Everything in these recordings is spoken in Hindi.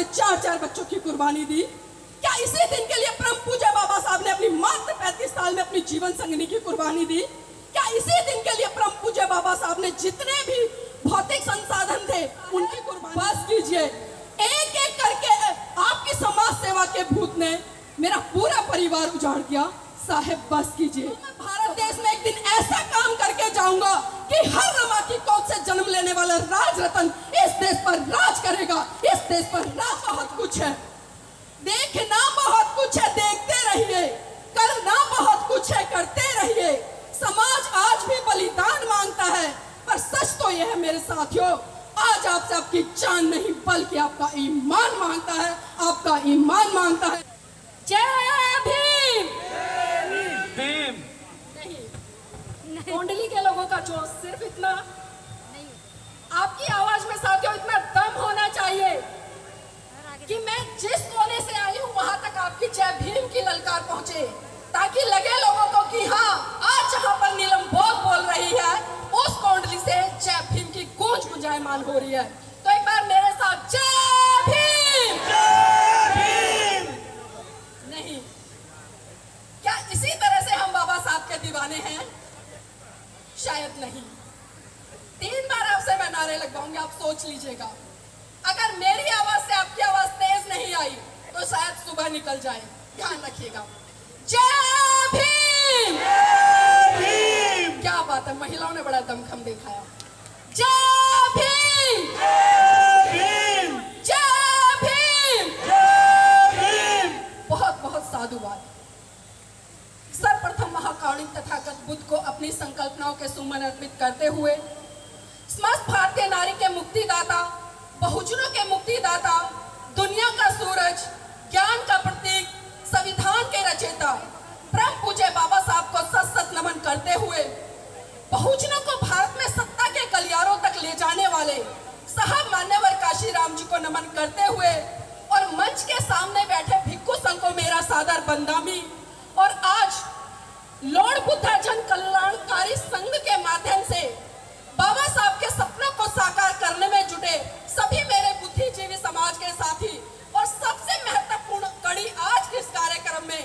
ने 4-4 बच्चों की कुर्बानी दी? क्या इसी दिन के लिए परम पूज्य बाबा साहब ने अपनी मात्र 35 साल में अपनी जीवन संगिनी की कुर्बानी दी? क्या इसी दिन के लिए परम पूज्य बाबा साहब ने जितने भी भौतिक संसाधन थे उनकी कुर्बानी? बस कीजिए, एक एक करके आपकी समाज सेवा के भूत ने मेरा पूरा परिवार उजाड़ दिया। साहेब बस कीजिए, मैं भारत देश में एक दिन ऐसा काम करके जाऊंगा कि हर रमा की कोख से जन्म लेने वाला राज रतन इस देश पर राज करेगा। इस देश पर राज बहुत कुछ है, देखना बहुत कुछ है, देखते रहिए। करना बहुत कुछ है, करते रहिए। समाज आज भी बलिदान मांगता है, पर सच तो यह है मेरे साथियों, आज आपसे आपकी जान नहीं बल्कि आपका ईमान मांगता है, आपका ईमान मांगता है। जय भीम। भीम नहीं, कोंडली के लोगों का जोश सिर्फ इतना नहीं, आपकी आवाज में साथियों इतना दम होना चाहिए कि मैं जिस कोने से आई हूँ वहां तक आपकी जय भीम की ललकार पहुंचे, ताकि लगे लोगों को कि हाँ, आज जहां पर नीलम भोग बोल रही है उस कोंडली से जय भीम की गूंज गुंजायमान हो रही है। तो एक बार मेरे साथ जय भीम। जय भीम। नहीं, क्या इसी तरह से हम बाबा साहब के दीवाने हैं? शायद नहीं। 3 बार आपसे मैं नारे लगवाऊंगी, आप सोच लीजिएगा। अगर मेरी आवाज से आपकी आवाज तेज नहीं आई तो शायद सुबह निकल जाए। ध्यान रखिएगा। जय भीम। जय भीम। क्या बात है, महिलाओं ने बड़ा दमखम दिखाया। जय भीम। जय भीम। जय भीम। जय भीम। बहुत बहुत साधुवाद। सर्वप्रथम महाकारुणिक तथागत बुद्ध को अपनी संकल्पनाओं के सुमन अर्पित करते हुए समस्त भारतीय नारी के मुक्तिदाता, बहुजनों के मुक्तिदाता, दुनिया का सूरज, ज्ञान का प्रतीक, संविधान के रचयिता परम पूज्य बाबा साहब को सत सत नमन करते हुए बहुजनों को भारत में सत्ता के गलियारों तक ले जाने वाले साहब मान्यवर काशीराम जी को नमन करते हुए और मंच के सामने बैठे भिक्खु संघ को मेरा सादर बंदामी, और आज लॉर्ड बुद्धा जन कल्याणकारी संघ के माध्यम से बाबा साहब के सपनों को साकार करने में जुटे सभी मेरे बुद्धिजीवी समाज के साथी, और सबसे महत्वपूर्ण कड़ी आज इस कार्यक्रम में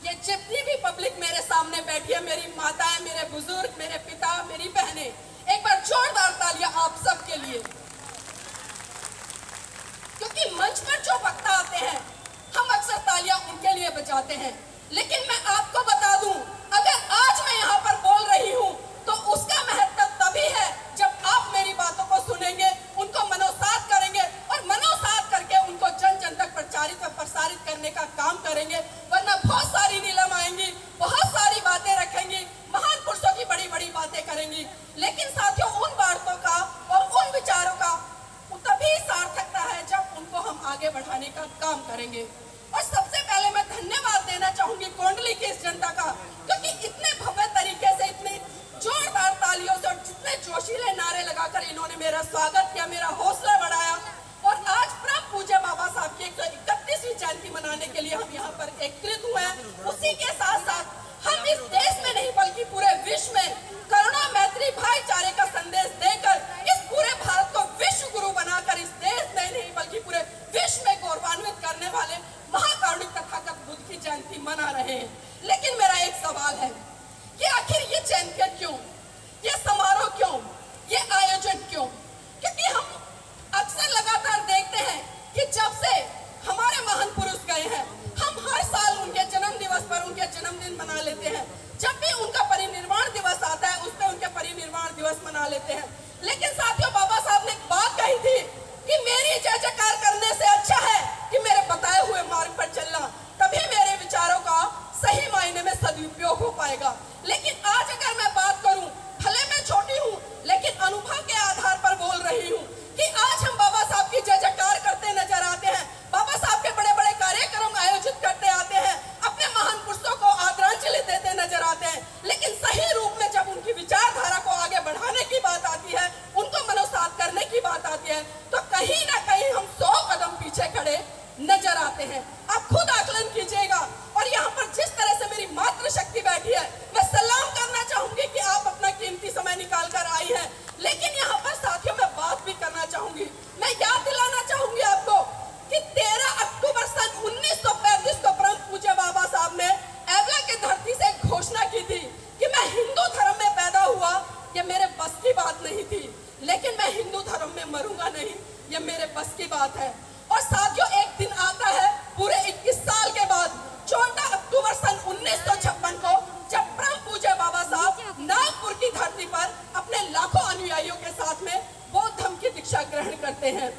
ये जितनी भी पब्लिक मेरे सामने बैठी है, मेरी माताएं, मेरे बुजुर्ग, मेरे पिता, मेरी बहनें, एक बार जोरदार तालियां आप सब के लिए। क्योंकि मंच पर जो वक्ता आते हैं हम अक्सर तालियां उनके लिए बजाते हैं, लेकिन मैं आपको बता दूं, अगर आज मैं यहाँ पर बोल रही हूँ तो उसका महत्व तभी है जब आप मेरी बातों को सुनेंगे, उनको मनोसात करेंगे और मनोसात करके उनको जन जन तक प्रचारित व प्रसारित करने का काम करेंगे। वरना बहुत सारी नीलम आएंगी, बहुत सारी बातें रखेंगी, महान पुरुषों की बड़ी बड़ी बातें करेंगी, लेकिन साथियों उन बातों का और उन विचारों का तभी सार्थकता है जब उनको हम आगे बढ़ाने का काम करेंगे। और सबसे पहले मैं धन्यवाद देना चाहूंगी कोंडली की इस जनता का, क्योंकि इतने भव्य तरीके से, इतनी जोरदार तालियों से और जितने जोशीले नारे लगाकर इन्होंने मेरा स्वागत किया, मेरा हौसला बढ़ाया। और आज परम पूज्य बाबा साहब की 131वीं जयंती मनाने के लिए हम यहाँ पर एकत्रित हुए हैं। उसी के साथ साथ हम इस देश में नहीं बल्कि पूरे विश्व में करुणा, मैत्री, भाईचारे का संदेश देकर इस पूरे भारत को विश्व गुरु बनाकर इस देश में नहीं बल्कि पूरे विश्व में गौरवान्वित करने वाले महाकारुणिक तथागत बुद्ध की जयंती मना रहे हैं। लेकिन मेरा एक सवाल करूंगा नहीं, ये मेरे बस की बात है। और साथियों, एक दिन आता है पूरे 21 साल के बाद, 14 अक्टूबर सन 1956 को, जब परम पूज्य बाबा साहब नागपुर की धरती पर अपने लाखों अनुयायियों के साथ में बौद्ध धर्म की दीक्षा ग्रहण करते हैं।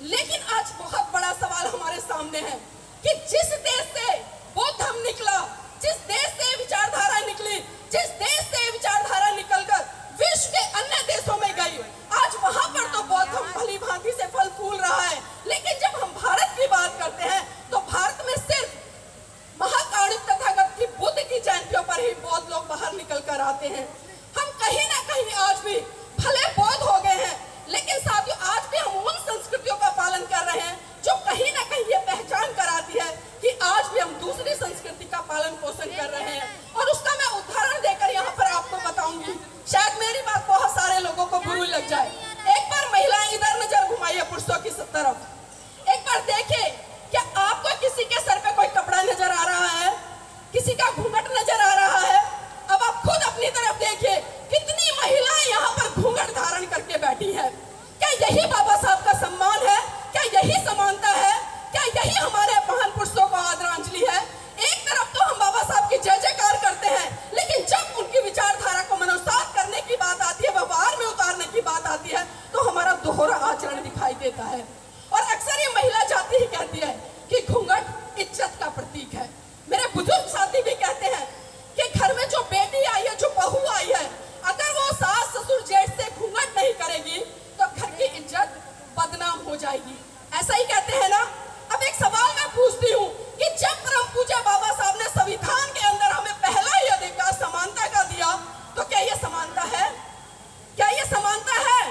लेकिन आज बहुत बड़ा सवाल हमारे सामने है कि जिस देश से बौद्ध धर्म निकला, जिस देश से विचारधारा निकली, जिस देश से विचारधारा निकलकर विश्व के अन्य देशों में गई, आज वहां पर तो बौद्ध धर्म भली भांति से फल फूल रहा है। लेकिन जब हम भारत की बात करते हैं तो भारत में सिर्फ महाकारुणिक तथागत की बुद्ध की जयंतियों पर ही बौद्ध लोग बाहर निकल कर आते हैं। हम कहीं ना कहीं आज भी भले बौद्ध हो गए हैं, लेकिन साथियों आज भी हम उन संस्कृतियों का पालन कर रहे हैं जो कहीं ना कहीं ये पहचान कराती है कि आज भी हम दूसरी संस्कृति का पालन पोषण कर रहे हैं। और उसका मैं उदाहरण देकर यहाँ पर आपको बताऊंगी, शायद मेरी बात बहुत सारे लोगों को बुरी लग जाए। एक बार महिलाएं इधर नजर घुमाइए पुरुषों की तरफ, एक बार देखिए, क्या आपको किसी के सर पे कोई कपड़ा नजर आ रहा है? किसी का घूंघट नजर आ रहा है? अब आप खुद अपनी तरफ देखिए, कितनी महिलाएं यहाँ पर घूंघट धारण करके बैठी है। क्या यही बाबा साहब का सम्मान है? क्या यही समानता है? क्या यही हमारे महान पुरुषों को आदरांजलि है? एक तरफ तो हम बाबा साहब की जय जयकार करते हैं, लेकिन जब उनकी विचारधारा को मनोसात करने की बात आती है, व्यवहार में उतारने की बात आती है, तो हमारा दोहरा आचरण दिखाई देता है। और अक्सर ये महिला जाति ही कहती है कि घूंघट इज्जत का प्रतीक है। मेरे बुजुर्ग साथी भी कहते हैं कि घर में जो बेटी आई है, जो बहू आई है, अगर वो सास ससुर जेठ से घूंघट नहीं करेगी तो घर की इज्जत बदनाम हो जाएगी। ऐसा ही कहते हैं ना। अब एक सवाल मैं पूछती हूँ कि जब परम पूज्य बाबा साहब ने संविधान के अंदर हमें पहला ही अधिकार समानता का दिया, तो क्या ये समानता है? क्या ये समानता है?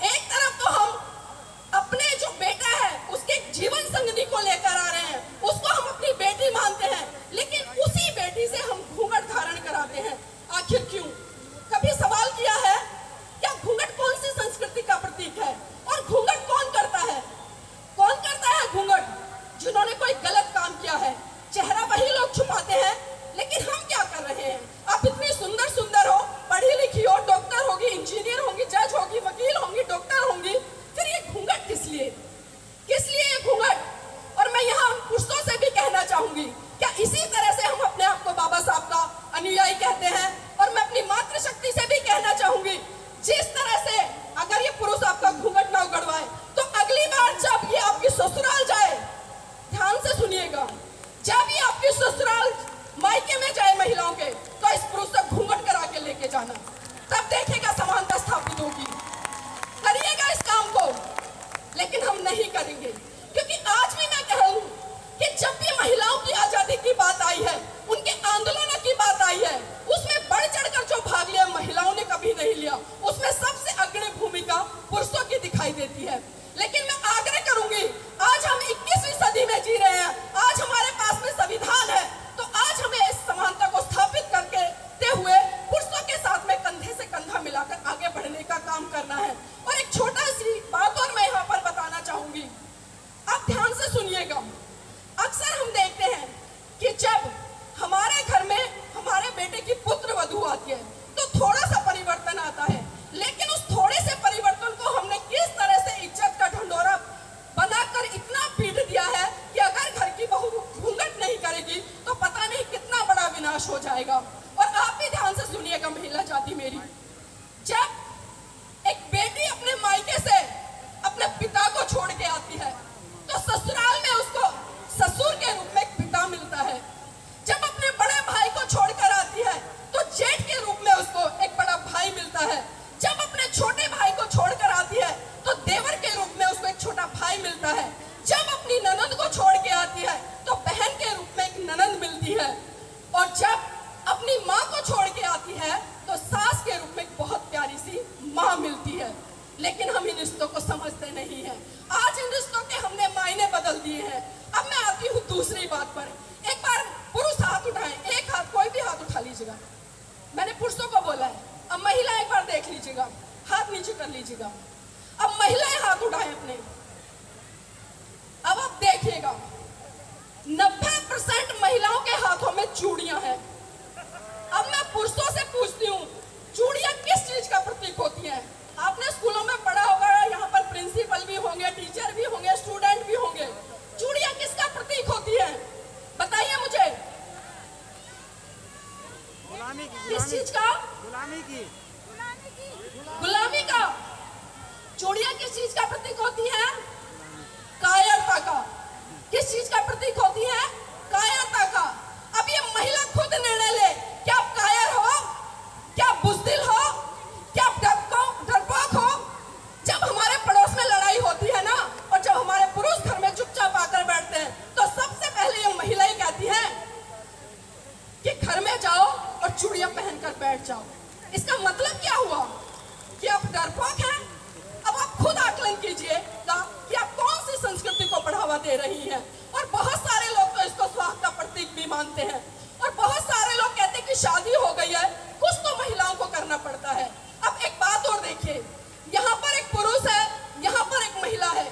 एक तरफ तो हम अपने जो बेटा है उसके जीवन संगनी को लेकर आ रहे हैं, उसको हम अपनी बेटी मानते हैं, लेकिन उसी बेटी से हम घूंघट धारण कराते हैं। आखिर क्यों? कभी सवाल किया है क्या घूंघट कौन सी संस्कृति का प्रतीक है? और घूंघट कौन करता है? कौन करता है घूंघट? जिन्होंने कोई गलत काम किया है। चेहरा वही लोग छुपाते हैं, लेकिन हम क्या कर रहे हैं? आप इतनी सुंदर सुंदर हो, पढ़ी लिखी हो, डॉक्टर होगी, इंजीनियर होंगी, जज होगी, वकील होंगी, डॉक्टर होंगी, फिर ये घूंघट किस लिए? किस लिए ये घूंघट? और मैं यहाँ पुरुषों से भी कहना चाहूंगी, क्या इसी तरह से हम अपने आप को बाबा साहब का अनुयायी कहते हैं? और मैं अपनी मातृशक्ति से भी कहना चाहूंगी, जिस तरह से अगर ये पुरुष आपका घूंघट ना उगड़वाए, तो अगली बार जब ये आपकी ससुराल जाए, ध्यान से सुनिएगा, जब ये आपकी ससुराल मायके में जाए महिलाओं के, तो इस पुरुष से घूंघट करा के लेके जाना, तब देखेगा समानता स्थापित होगी। करिएगा इस काम को, लेकिन हम नहीं करेंगे, क्योंकि आज भी मैं कह रही हूं कि जब भी महिलाओं की आजादी की बात आई है, उनके आंदोलनों की बात आई है, उसमें बढ़ चढ़कर जो भाग लिया महिलाओं ने कभी नहीं लिया। उसमें सबसे अग्रणी भूमिका पुरुषों की दिखाई देती है। लेकिन मैं आग्रह करूंगी, आज हम 21वीं सदी में जी रहे हैं, आज हमारे पास में संविधान है, तो आज हमें इस समानता को स्थापित करते हुए पुरुषों के साथ में कंधे से कंधा मिलाकर आगे बढ़ने का काम करना है। और एक छोटा सी बात और मैं यहाँ पर बताना चाहूंगी, आप ध्यान से सुनिएगा। अक्सर हम देखते हैं कि जब हमारे घर में हमारे बेटे की पुत्र वधू आती है, तो थोड़ा सा परिवर्तन आता है, लेकिन उस थोड़े से परिवर्तन को हमने किस तरह से इज्जत का ढंढोरा बनाकर इतना पीट दिया है कि अगर घर की बहू घूंघट नहीं करेगी तो पता नहीं कितना बड़ा विनाश हो जाएगा। और आप भी ध्यान से सुनिएगा महिला जाति मेरी, जब एक बेटी अपने मायके से अपने पिता को छोड़ के आती है, तो ससुराल में उसको ससुर के रूप में एक पिता मिलता है। जब अपने बड़े भाई को छोड़कर आती है, तो जेठ के रूप में उसको एक बड़ा भाई मिलता है। जब अपने छोटे भाई को छोड़कर आती है, तो देवर के रूप में उसको एक छोटा भाई मिलता है। जब अपनी ननद को छोड़ के आती है, तो बहन के रूप में एक ननद मिलती है। और जब अपनी माँ को छोड़ के आती है, तो सास के रूप में एक बहुत प्यारी सी माँ मिलती है। लेकिन हम इन रिश्तों को समझते नहीं हैं। आज इन रिश्तों के हमने मायने बदल दिए हैं। अब मैं आती हूँ दूसरी बात पर। एक बार पुरुष हाथ उठाएं, एक हाथ, कोई भी हाथ उठा लीजिएगा। मैंने पुरुषों को बोला है, अब महिला एक बार देख लीजिएगा, हाथ नीचे कर लीजिएगा। अब महिलाएं हाथ उठाएं अपने। अब आप देखिएगा 90% महिलाओं के हाथों में चूड़ियां हैं। अब मैं पुरुषों से पूछती हूँ, चूड़ियां किस चीज का प्रतीक होती हैं? आपने स्कूलों में पढ़ा होगा, यहाँ पर प्रिंसिपल ले रही हैं। और बहुत सारे लोग तो इसको स्वार्थ का प्रतीक भी मानते हैं। और बहुत सारे लोग कहते हैं कि शादी हो गई है, कुछ तो महिलाओं को करना पड़ता है। अब एक बात और देखिए, यहाँ पर एक पुरुष है, यहाँ पर एक महिला है,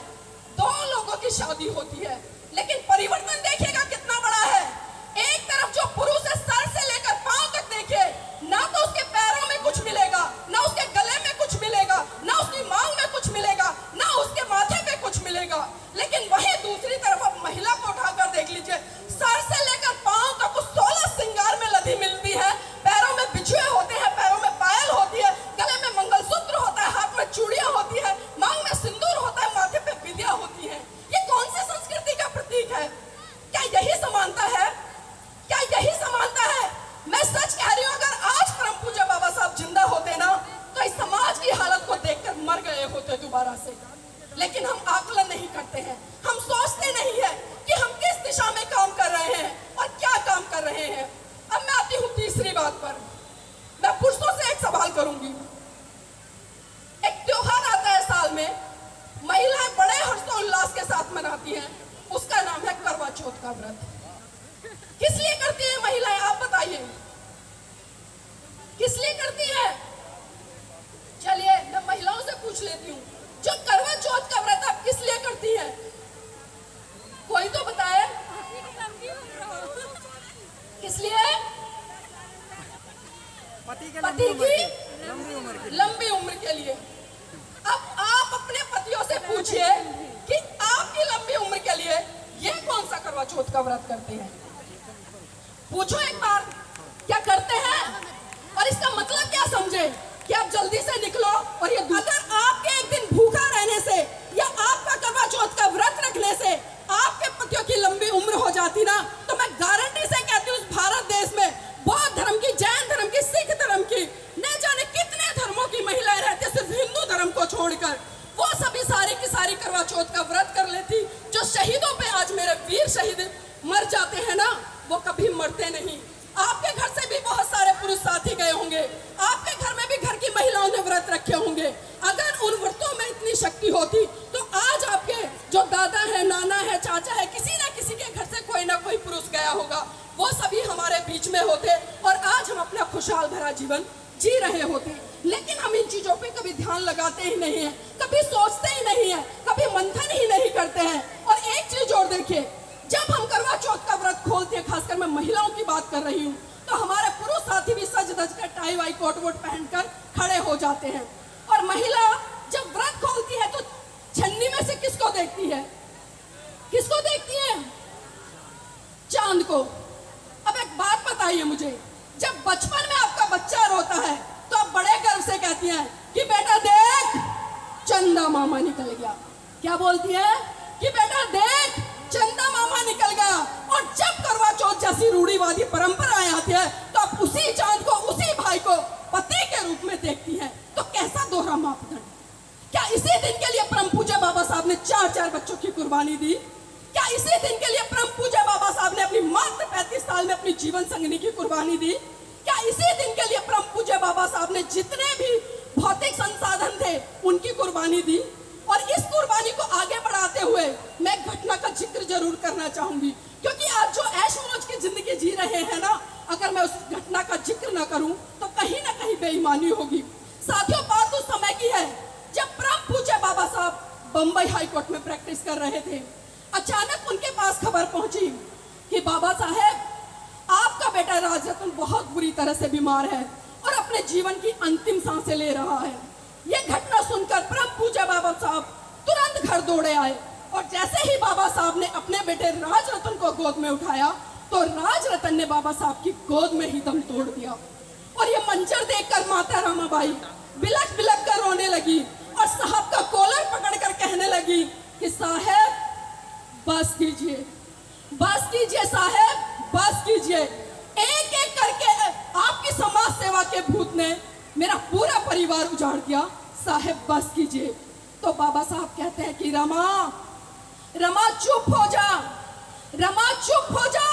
दोनों लोगों की शादी होती है, लेकिन परिवर्तन देखिएगा कितना बड़ा है। एक तरफ जो पुरुष है, सर से लेकर पांव तक देखिए, ना तो उसके पैरों में कुछ मिलेगा, ना उसके गले में कुछ मिलेगा, ना उसकी मांग में कुछ मिलेगा, ना उसके माथे पे कुछ मिलेगा। लेकिन वहीं दूसरी तरफ आप महिला को उठाकर देख लीजिए, सर से लेकर पांव तक उस 16 श्रृंगार में लदी मिलती है। पैरों में बिछुए होते हैं, पैरों में पायल होती है, गले में मंगलसूत्र होता है, हाथ में चूड़ियां होती है, मांग में सिंदूर होता है, माथे पे बिंदिया होती है। ये कौन सी संस्कृति का प्रतीक है? क्या यही समानता है? क्या यही समानता है? मैं सच कह रही हूँ, अगर आज परम पूज्य बाबा साहब जिंदा होते ना, तो इस समाज की हालत को देखकर मर गए होते दोबारा से। लेकिन हम आकलन नहीं करते हैं, हम सोचते नहीं है कि हम किस दिशा में काम कर रहे हैं और क्या काम कर रहे हैं। अब मैं आती हूँ तीसरी बात पर। मैं पुरुषों से एक सवाल करूंगी। एक त्योहार आता है साल में, महिलाएं बड़े हर्षोल्लास के साथ मनाती हैं, उसका नाम है करवा चौथ का व्रत। किस लिए करती है महिलाएं, आप बताइए, किस लिए करती है? चलिए मैं महिलाओं से पूछ लेती हूँ, जो करवा चौथ का व्रत आप किस लिए करती है? कोई तो बताए। किस लिए? पति की लंबी उम्र के लिए। अब आप अपने पतियों से पूछिए कि आपकी लंबी उम्र के लिए ये कौन सा करवा चौथ का व्रत करते हैं? पूछो एक बार, क्या करते हैं? और इसका मतलब क्या समझे कि आप जल्दी से निकलो और ये, अगर आपके एक दिन भूखा रहने से या आपका करवा चौथ का व्रत रखने से आपके पतियों की लंबी उम्र हो जाती ना, तो मैं गारंटी से कहती हूँ, उस भारत देश में बौद्ध धर्म की, जैन धर्म की, सिख धर्म की, न जाने कितने धर्मों की महिलाएं रहती, सिर्फ हिंदू धर्म को छोड़कर, वो सभी सारी की सारी करवा चौथ का व्रत कर लेती। जो शहीदों पे आज मेरे वीर शहीद मर जाते हैं ना, वो कभी मरते नहीं। आपके घर से भी बहुत सारे पुरुष साथी गए होंगे, आपके घर में भी घर की महिलाओं ने व्रत रखे होंगे। अगर उन व्रतों में इतनी शक्ति होती तो आज आपके जो दादा है, नाना है, चाचा है, किसी ना किसी के घर से कोई ना कोई पुरुष गया होगा, वो सभी हमारे बीच में होते और आज हम अपना खुशहाल भरा जीवन जी रहे होते। लेकिन हम इन चीजों पे कभी ध्यान लगाते ही नहीं है, कभी सोचते ही नहीं है, कभी मंथन ही नहीं करते हैं। और एक चीज और देखिए, जब हम करवा चौथ का व्रत खोलते हैं, खासकर मैं महिलाओं की बात कर रही हूँ, तो हमारे पुरुष साथी भी सज धज कर टाई वाई कोट वोट पहनकर खड़े हो जाते हैं। और महिला जब व्रत खोलती है तो छन्नी में से किसको देखती है? किसको देखती है? चांद को। अब एक बात बताइए मुझे, जब बचपन में आपका बच्चा रोता है तो आप बड़े गर्व से कहती हैं कि बेटा देख चंदा मामा निकल गया। क्या बोलती है? कि बेटा देख चंदा मामा निकल गया। और जब करवा चौथ जैसी रूढ़िवादी परंपराएं आती है तो आप उसी चांद को, उसी भाई को पति के रूप में देखती हैं। तो कैसा दोहरा मापदंड? क्या इसी दिन के लिए परम पूज्य बाबा साहब ने 4-4 बच्चों की कुर्बानी दी? क्या इसी दिन के लिए परम पूज्य बाबा साहब ने अपनी मात्र 35 साल में अपनी जीवन संगिनी की कुर्बानी दी? क्या इसी दिन के लिए परम पूज्य बाबा साहब ने जितने भी भौतिक संसाधन थे उनकी कुर्बानी दी? और इस कुर्बानी को आगे बढ़ाते हुए मैं घटना का जिक्र जरूर करना चाहूंगी, क्योंकि आप जो ऐश मौज की जिंदगी जी रहे हैं ना, अगर मैं उस घटना का जिक्र ना करूं तो कहीं ना कहीं बेईमानी होगी। साथियों, बात उस समय की है जब परम पूज्य बाबा साहब बंबई हाई कोर्ट में प्रैक्टिस कर रहे थे। अचानक उनके पास खबर पहुंची कि बाबा साहब, आपका बेटा राजरत्न बहुत बुरी तरह से बीमार है और अपने जीवन की अंतिम सांसें ले रहा है। यह घटना सुनकर परम पूज्य बाबा साहब तुरंत घर दौड़े आए और जैसे ही बाबा साहब ने अपने बेटे राजरत्न को गोद में उठाया तो राजरत्न ने बाबा साहब की गोद में ही दम तोड़ दिया। और ये मंजर देखकर माता रमाबाई बिलख बिलख कर रोने लगी और साहब का कॉलर पकड़कर कहने लगी कि साहब बस कीजिए, बस कीजिए साहब, बस कीजिए। एक एक करके आपकी समाज सेवा के भूत ने मेरा पूरा परिवार उजाड़ दिया, साहब बस कीजिए। तो बाबा साहब कहते हैं कि रमा, रमा चुप हो जा, रमा चुप हो जा,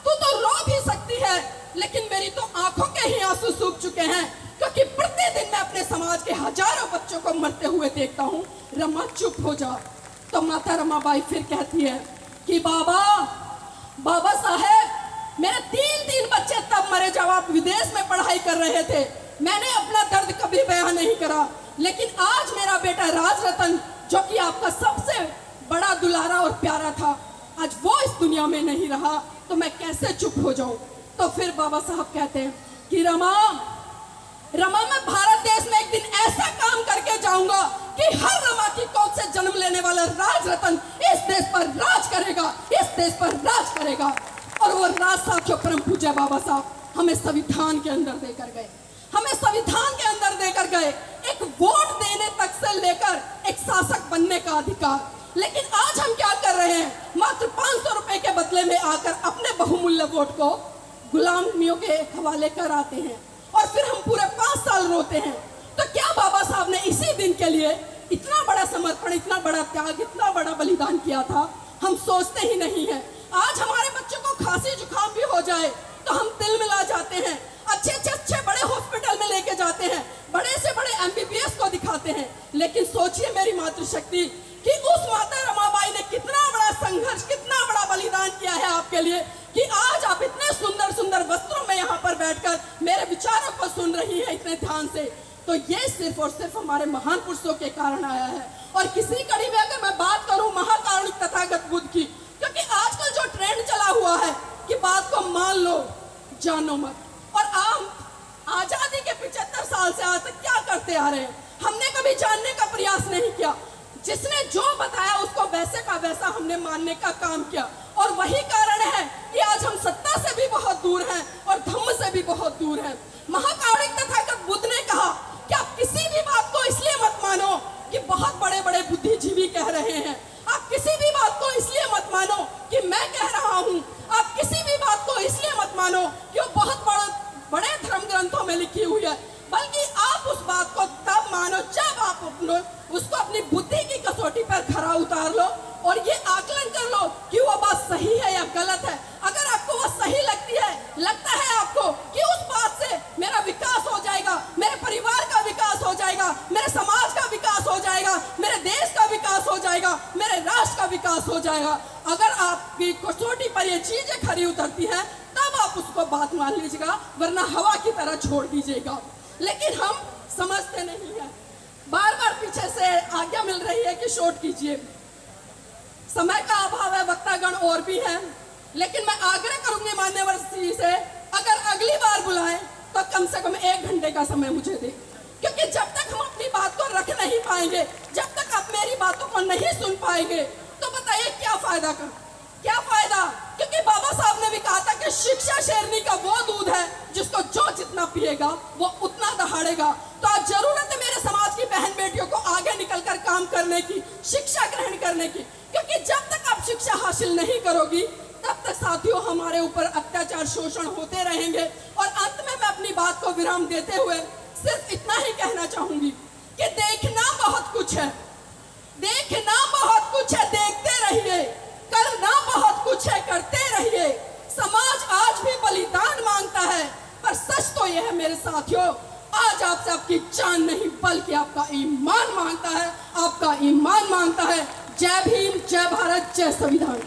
तू तो रो भी सकती है लेकिन मेरी तो आंखों के ही आंसू सूख चुके हैं, क्योंकि प्रतिदिन मैं अपने समाज के हजारों बच्चों को मरते हुए देखता हूँ। रमा चुप हो जा। तो माता रमाबाई फिर कहती है कि बाबा साहेब, मेरे 3 बच्चे तब मरे जब आप विदेश में पढ़ाई कर रहे थे। मैंने अपना दर्द कभी बयान नहीं करा, लेकिन आज मेरा बेटा राज रतन, जो कि आपका सबसे बड़ा दुलारा और प्यारा था, आज वो इस दुनिया में नहीं रहा, तो मैं कैसे चुप हो जाऊं। तो फिर बाबा साहब कहते हैं कि रमा, मैं भारत देश में एक दिन ऐसा काम करके जाऊंगा कि हर रमा की कोख से जन्म लेने वाला राज रतन इस देश पर राज करेगा, इस देश पर राज करेगा। और वो राज साथियों, परम पूज्य बाबा साहब हमें संविधान के अंदर देकर गए, हमें संविधान के अंदर देकर गए एक वोट देने तक से लेकर एक शासक बनने का अधिकार। लेकिन आज हम क्या कर रहे हैं? मात्र 500 रुपए के बदले में आकर अपने बहुमूल्य वोट को गुलामियों के हवाले कराते हैं, और फिर हम पूरे 5 साल रोते हैं। तो क्या बाबा साहब ने इसी दिन के लिए इतना बड़ा समर्पण, इतना बड़ा त्याग, इतना बड़ा बलिदान किया था? हम सोचते ही नहीं है। आज हमारे बच्चों को खांसी जुकाम भी हो जाए तो हम दिल मिला जाते हैं, अच्छे बड़े हॉस्पिटल में लेके जाते हैं, बड़े से बड़े MBBS को दिखाते हैं। लेकिन सोचिए मेरी मातृशक्ति कि उस माता रमाबाई ने कितना बड़ा संघर्ष, कितना बड़ा बलिदान किया है आपके लिए, कि आज आप इतने सुंदर सुंदर वस्त्रों में यहाँ पर बैठकर मेरे विचारों को सुन रही हैं इतने ध्यान से। तो ये सिर्फ और सिर्फ हमारे महान पुरुषों के कारण आया है। और किसी कड़ी में अगर मैं बात करूं महाकारुणिक तथागत बुद्ध की, क्योंकि आजकल जो ट्रेंड चला हुआ है कि बात को मान लो, जानो मत। और आप आजादी के 75 साल से आज तक क्या करते आ रहे हैं? हमने कभी जानने का प्रयास नहीं किया। जिसने जो बताया उसको वैसे का वैसा हमने मानने का काम किया, और वही कारण है कि आज हम सत्ता से भी बहुत दूर हैं और धम्म से भी बहुत दूर हैं। महाकारुणिक तथागत बुद्ध ने कहा कि आप किसी भी बात को इसलिए मत मानो कि बहुत बड़े बड़े बुद्धिजीवी कह रहे हैं, आप किसी भी बात को इसलिए मत मानो कि मैं कह रहा हूं, आप किसी भी बात को इसलिए मत मानो कि वो बहुत बड़े धर्म ग्रंथों में लिखी हुई है, बल्कि आप उस बात को तब मानो जब आप उसको अपनी बुद्धि की कसौटी पर खरा उतार लो और ये आकलन कर लो कि वो बात सही है या गलत है। अगर आपको वो सही लगती है, लगता है आपको कि उस बात से मेरा विकास हो जाएगा, मेरे परिवार का विकास हो जाएगा, मेरे समाज का विकास हो जाएगा, मेरे देश का विकास हो जाएगा, मेरे राष्ट्र का विकास हो जाएगा, अगर आपकी कसौटी पर ये चीजें खरी उतरती हैं, तब आप उसको बात मान लीजिएगा, वरना हवा की तरह छोड़ दीजिएगा। लेकिन हम समझते नहीं है, बार बार पीछे से आज्ञा मिल रही है कि शॉर्ट कीजिए, समय का अभाव है, वक्तागण और भी हैं, लेकिन मैं आग्रह करूंगी मान्यवर श्री से, अगर अगली बार बुलाएं तो कम से कम 1 घंटे का समय मुझे दें, क्योंकि जब तक हम अपनी बात को रख नहीं पाएंगे, जब तक आप मेरी बातों को नहीं सुन पाएंगे, तो बताइए क्या फायदा? क्योंकि बाबा साहब ने भी कहा था कि शिक्षा शेरनी का वो दूध है जिसको जो जितना पिएगा वो उतना दहाड़ेगा। तो आज जरूरत है मेरे समाज की बहन बेटियों को आगे निकलकर काम करने की, शिक्षा ग्रहण करने की, क्योंकि जब तक आप शिक्षा हासिल नहीं करोगी तब तक साथियों हमारे ऊपर अत्याचार, शोषण होते रहेंगे। और अंत में मैं अपनी बात को विराम देते हुए सिर्फ इतना ही कहना चाहूंगी कि देखना बहुत कुछ है, देखते रहिए, करना बहुत कुछ है, करते रहिए। समाज आज भी बलिदान मांगता है, पर सच तो यह है मेरे साथियों, आज आपसे आपकी जान नहीं बल्कि आपका ईमान मांगता है, आपका ईमान मांगता है। जय भीम, जय भारत, जय संविधान।